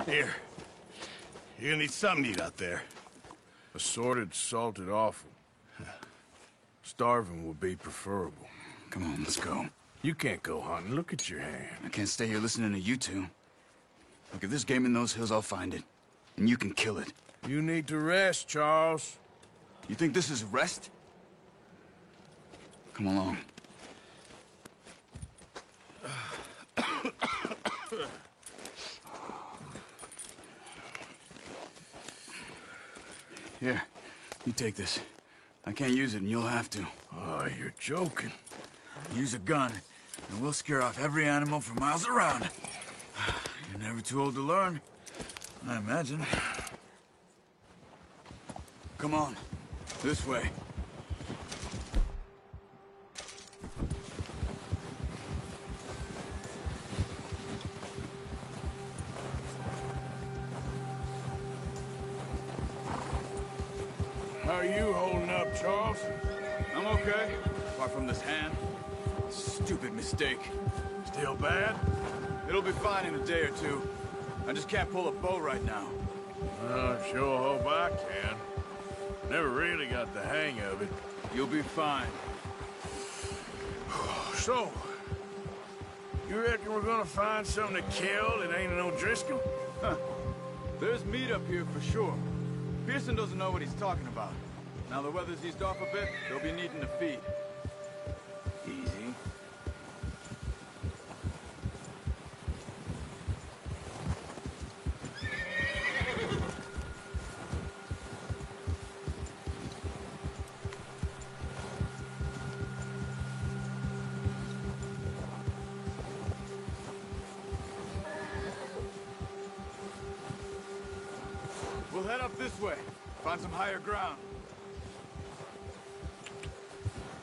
Here. You're gonna need something to eat out there. Assorted salted offal. Starving would be preferable. Come on, let's go. You can't go hunting. Look at your hand. I can't stay here listening to you two. Look, if there's game in those hills, I'll find it. And you can kill it. You need to rest, Charles. You think this is rest? Come along. Here, you take this. I can't use it, and you'll have to. Oh, you're joking. Use a gun, and we'll scare off every animal for miles around. You're never too old to learn, I imagine. Come on, this way. How are you holding up, Charles? I'm okay, apart from this hand. Stupid mistake. Still bad? It'll be fine in a day or two. I just can't pull a bow right now. I sure hope I can. Never really got the hang of it. You'll be fine. So, you reckon we're gonna find something to kill that ain't an O'Driscoll? Huh. There's meat up here for sure. Pearson doesn't know what he's talking about. Now the weather's eased off a bit, they'll be needing to feed. Easy. We'll head up this way. Find some higher ground.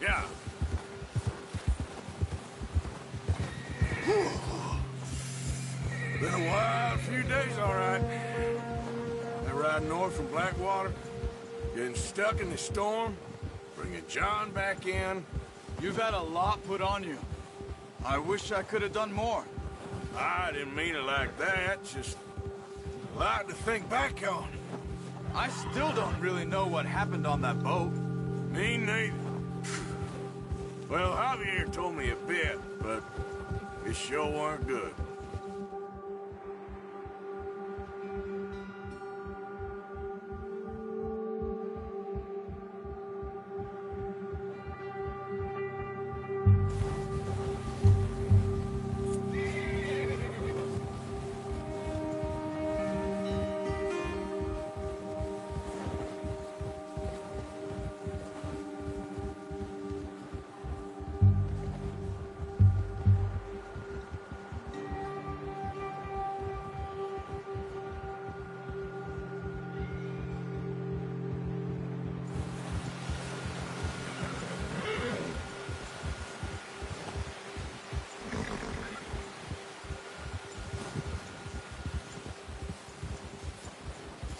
Yeah. Been a wild few days, all right. That ride north from Blackwater, getting stuck in the storm, bringing John back in. You've had a lot put on you. I wish I could have done more. I didn't mean it like that, just a lot to think back on. I still don't really know what happened on that boat. Me neither. Well, Javier told me a bit, but it sure weren't good.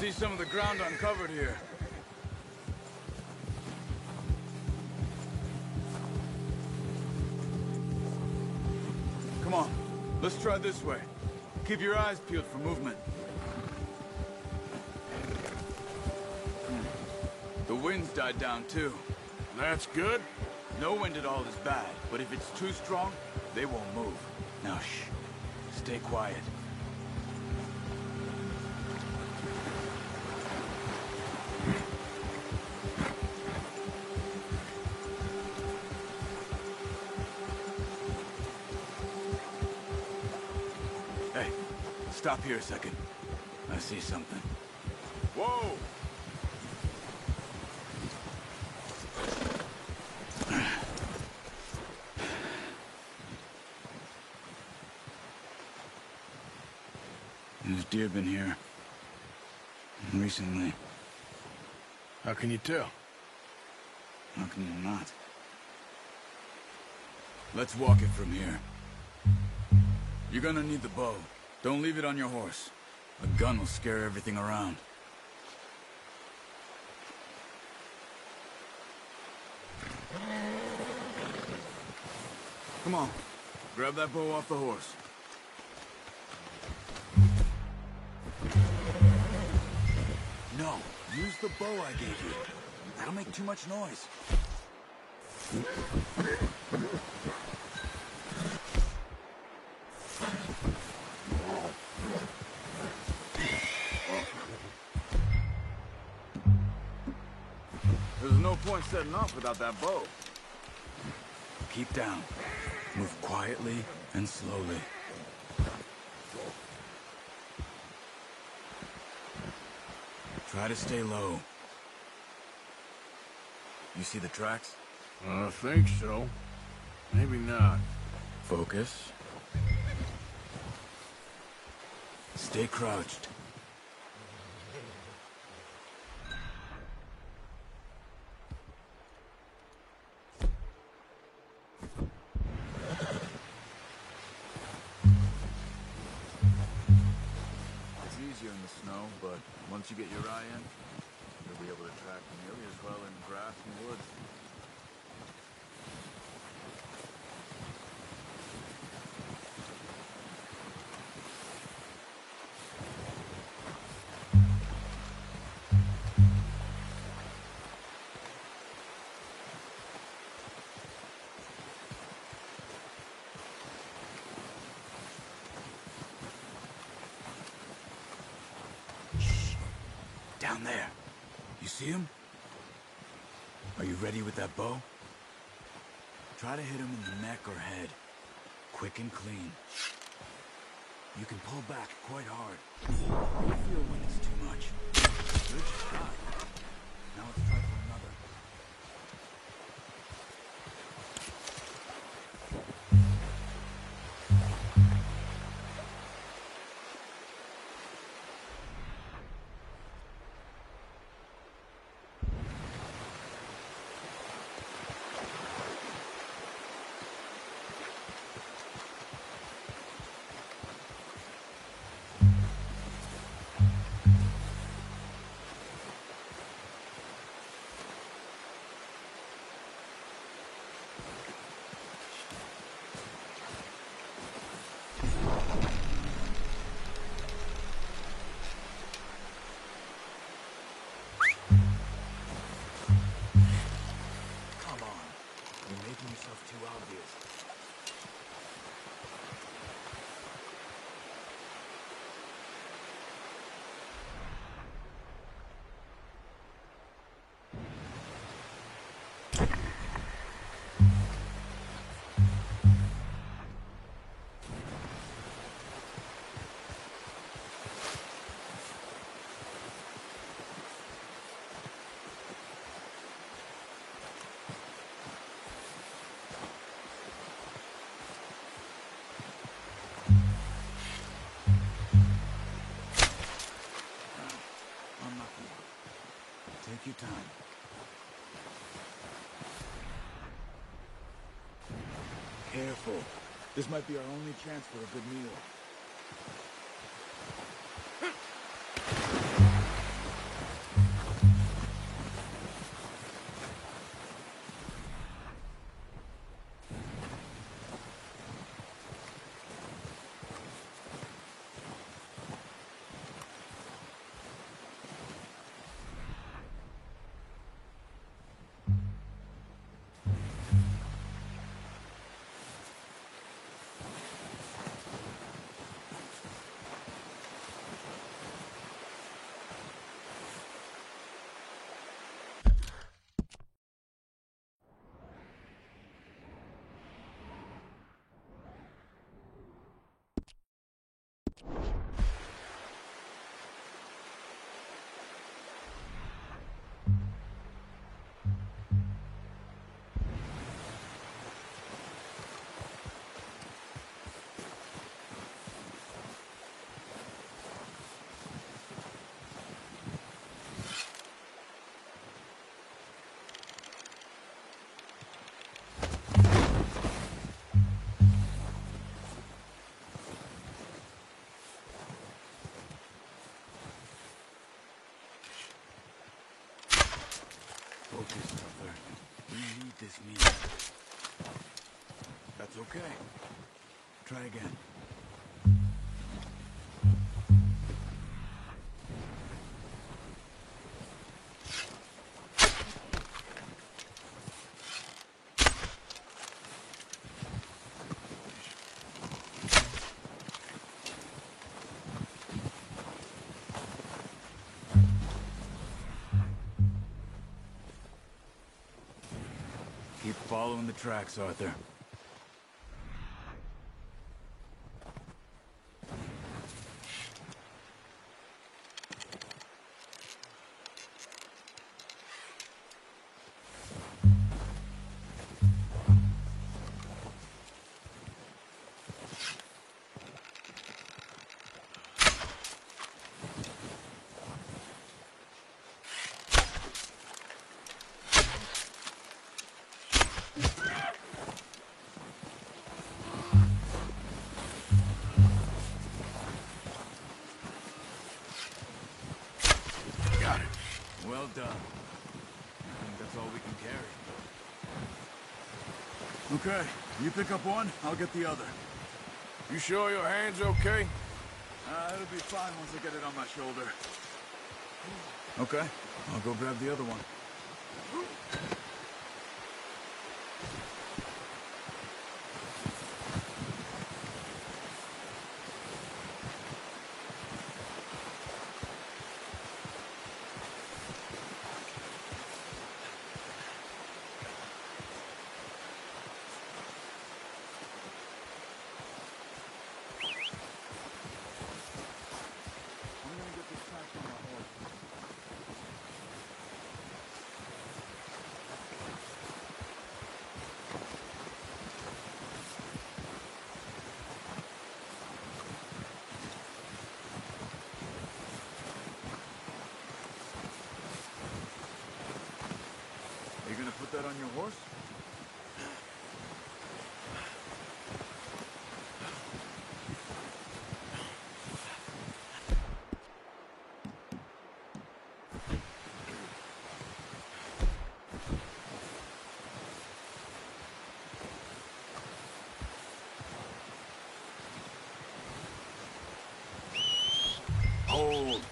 See some of the ground uncovered here. Come on, let's try this way. Keep your eyes peeled for movement. The wind's died down too. That's good. No wind at all is bad, but if it's too strong, they won't move. Now shh, stay quiet. Hey, stop here a second. I see something. Whoa! There's deer been here. Recently. How can you tell? How can you not? Let's walk it from here. You're gonna need the bow. Don't leave it on your horse. A gun will scare everything around. Come on. Grab that bow off the horse. Use the bow I gave you. That'll make too much noise. There's no point setting off without that bow. Keep down. Move quietly and slowly. Try to stay low. You see the tracks? I think so. Maybe not. Focus. Stay crouched. It's easier in the snow, but once you get your eye in, you'll be able to track nearly as well in grass and woods. Down there. You see him? Are you ready with that bow? Try to hit him in the neck or head. Quick and clean. You can pull back quite hard. You feel when it's too much. Good shot. Now let's try for another. Too obvious. Take your time. Careful. This might be our only chance for a good meal. Focus, brother. We need this meal. That's okay. Try again. following the tracks, Arthur. Well done. I think that's all we can carry. Okay, you pick up one, I'll get the other. You sure your hand's okay? It'll be fine once I get it on my shoulder. Okay, I'll go grab the other one. You gonna put that on your horse? Hold.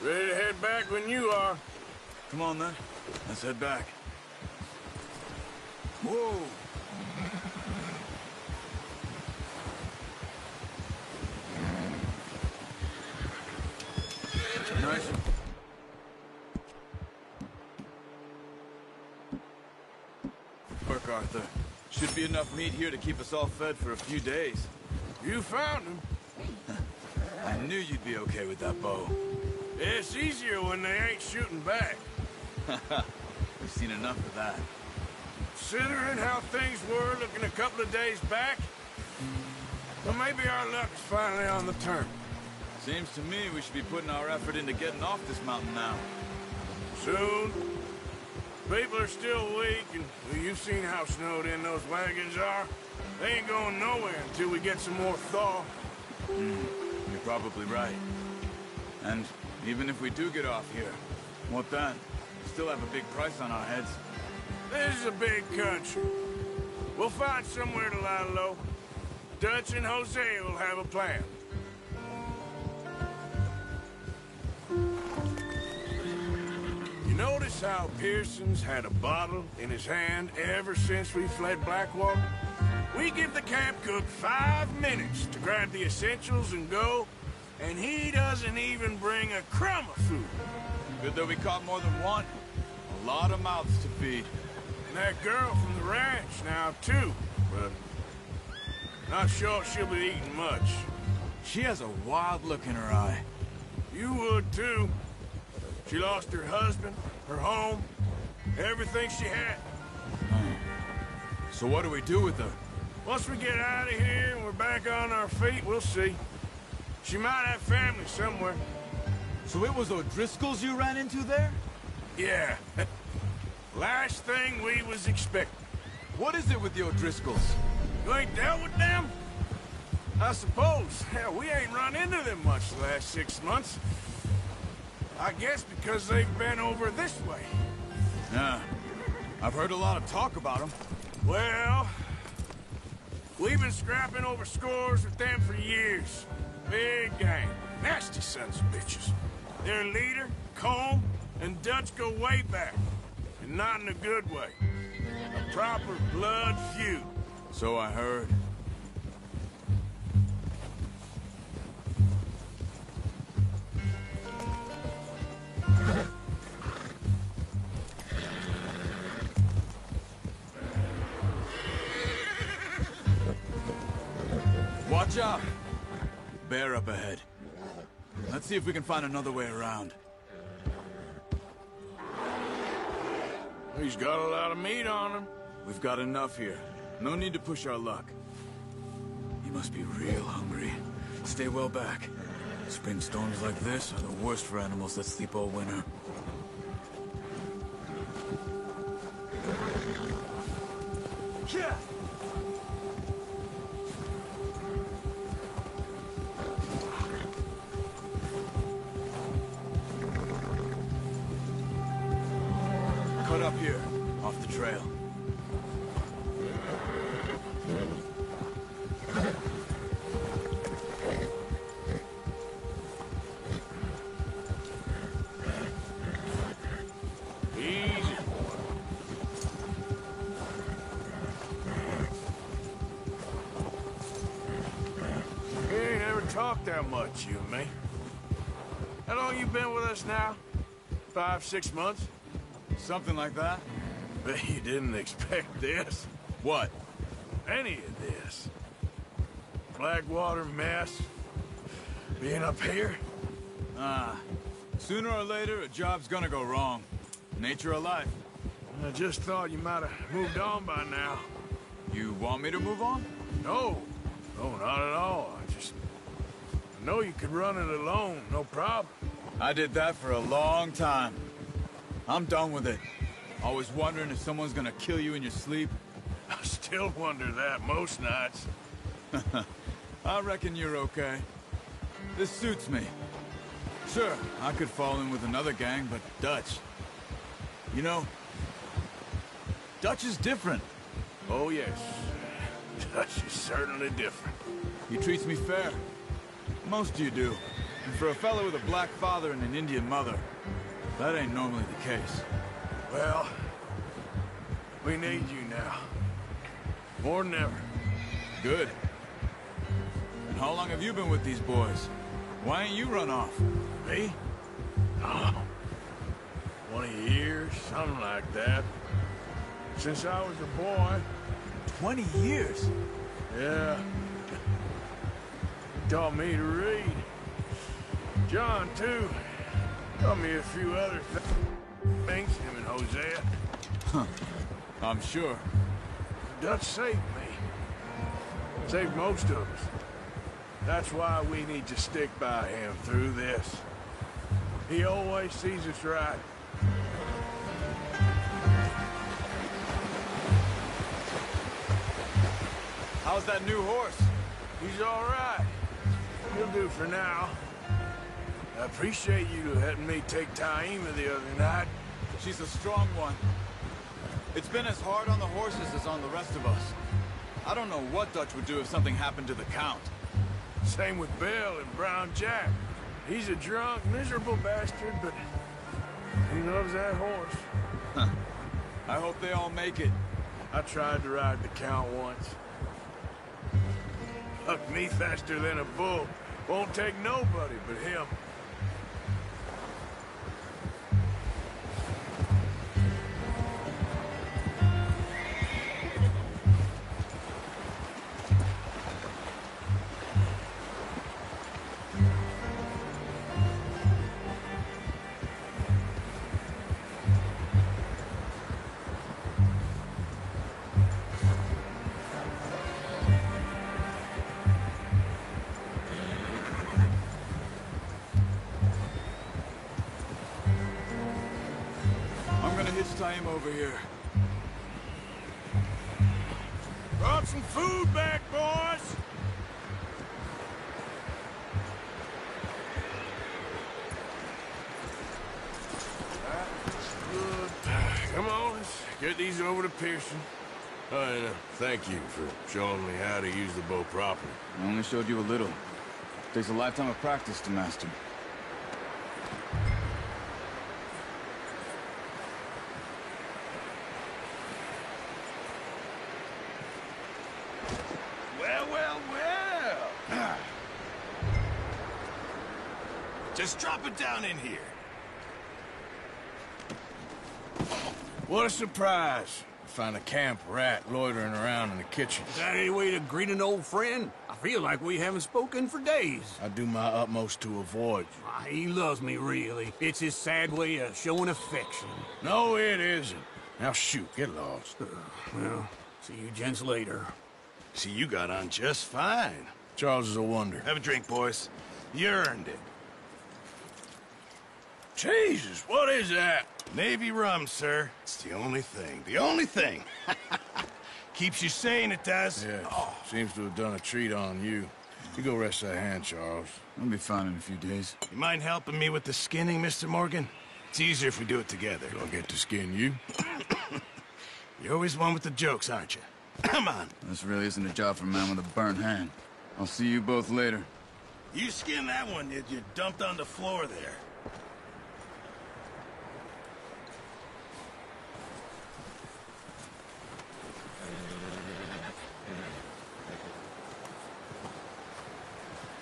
Ready to head back when you are. Come on, then. Let's head back. Whoa! Nice. Work, Arthur. Should be enough meat here to keep us all fed for a few days. You found him. I knew you'd be okay with that bow. It's easier when they ain't shooting back. We've seen enough of that. Considering how things were looking a couple of days back, well, maybe our luck's finally on the turn. Seems to me we should be putting our effort into getting off this mountain now. Soon. People are still weak, and well, you've seen how snowed in those wagons are. They ain't going nowhere until we get some more thaw. You're probably right. And even if we do get off here, what then? We still have a big price on our heads. This is a big country. We'll find somewhere to lie low. Dutch and Hosea will have a plan. You notice how Pearson's had a bottle in his hand ever since we fled Blackwater? We give the camp cook 5 minutes to grab the essentials and go, and he doesn't even bring a crumb of food. Good that we caught more than one. A lot of mouths to feed. And that girl from the ranch now, too, but not sure she'll be eating much. She has a wild look in her eye. You would, too. She lost her husband, her home, everything she had. So what do we do with her? Once we get out of here and we're back on our feet, we'll see. She might have family somewhere. So it was O'Driscolls you ran into there? Yeah. Last thing we was expecting. What is it with the O'Driscolls? You ain't dealt with them? I suppose. Hell, we ain't run into them much the last 6 months. I guess because they've been over this way. Yeah. I've heard a lot of talk about them. Well, we've been scrapping over scores with them for years. Big gang. Nasty sons of bitches. Their leader, Colm, and Dutch go way back, and not in a good way. A proper blood feud. So I heard. Watch out! Bear up ahead. Let's see if we can find another way around. He's got a lot of meat on him. We've got enough here. No need to push our luck. He must be real hungry. Stay well back. Spring storms like this are the worst for animals that sleep all winter. Yeah. Cut up here, off the trail. Easy. We ain't never talked that much, you and me. How long you been with us now? 5, 6 months? Something like that? Bet you didn't expect this. What? Any of this. Blackwater mess. Being up here. Sooner or later, a job's gonna go wrong. Nature of life. I just thought you might have moved on by now. You want me to move on? No. No, not at all. I know you could run it alone, no problem. I did that for a long time. I'm done with it. Always wondering if someone's gonna kill you in your sleep. I still wonder that most nights. I reckon you're okay. This suits me. Sure, I could fall in with another gang, but Dutch... You know, Dutch is different. Oh, yes. Dutch is certainly different. He treats me fair. Most of you do. And for a fellow with a black father and an Indian mother, that ain't normally the case. Well, we need you now. More than ever. Good. And how long have you been with these boys? Why ain't you run off? Me? Oh, 20 years, something like that. Since I was a boy. 20 years? Yeah. Taught me to read. John, too. Taught me a few other things, him and Hosea. Huh. I'm sure. Dutch saved me. Saved most of us. That's why we need to stick by him through this. He always sees us right. How's that new horse? He's all right. He'll do for now. I appreciate you letting me take Taima the other night. She's a strong one. It's been as hard on the horses as on the rest of us. I don't know what Dutch would do if something happened to the Count. Same with Bill and Brown Jack. He's a drunk, miserable bastard, but he loves that horse. Huh. I hope they all make it. I tried to ride the Count once. Hucked me faster than a bull. Won't take nobody but him. Time over here. Brought some food back, boys! That's good. Come on, let's get these over to Pearson. And thank you for showing me how to use the bow properly. I only showed you a little. Takes a lifetime of practice to master. Just drop it down in here. What a surprise. Find a camp rat loitering around in the kitchen. Is that any way to greet an old friend? I feel like we haven't spoken for days. I do my utmost to avoid you. He loves me, really. It's his sad way of showing affection. No, it isn't. Now shoot, get lost. Well, see you gents later. See, you got on just fine. Charles is a wonder. Have a drink, boys. You earned it. Jesus, what is that? Navy rum, sir. It's the only thing. The only thing. Keeps you sane, it does. Yeah, seems to have done a treat on you. You go rest that hand, Charles. I'll be fine in a few days. You mind helping me with the skinning, Mr. Morgan? It's easier if we do it together. Do I get to skin you? You're always one with the jokes, aren't you? Come on. This really isn't a job for a man with a burnt hand. I'll see you both later. You skinned that one you dumped on the floor there.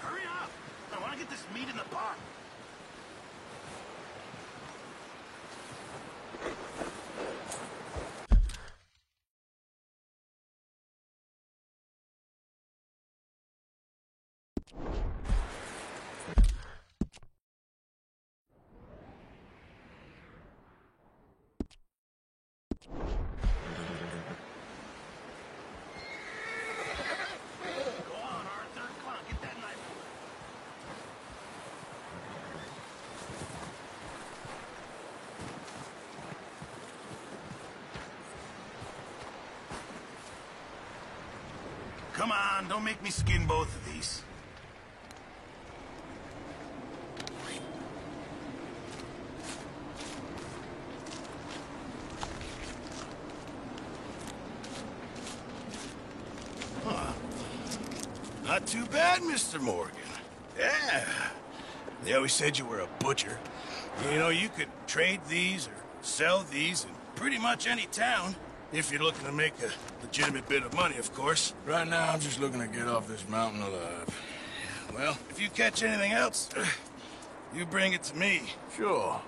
Hurry up! I want to get this meat in the pot. Go on, Arthur. Come on, get that knife. Come on, don't make me skin both of these. Not too bad, Mr. Morgan. Yeah. They always said you were a butcher. You know, you could trade these or sell these in pretty much any town. If you're looking to make a legitimate bit of money, of course. Right now, I'm just looking to get off this mountain alive. Well, if you catch anything else, you bring it to me. Sure.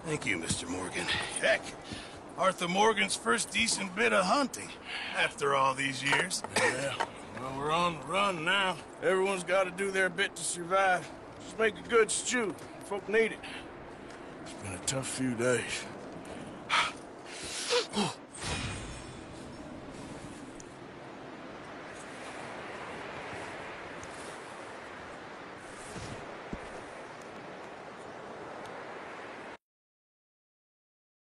Thank you, Mr. Morgan. Heck, Arthur Morgan's first decent bit of hunting after all these years. Yeah. Well, we're on the run now. Everyone's got to do their bit to survive. Just make a good stew. Folk need it. It's been a tough few days.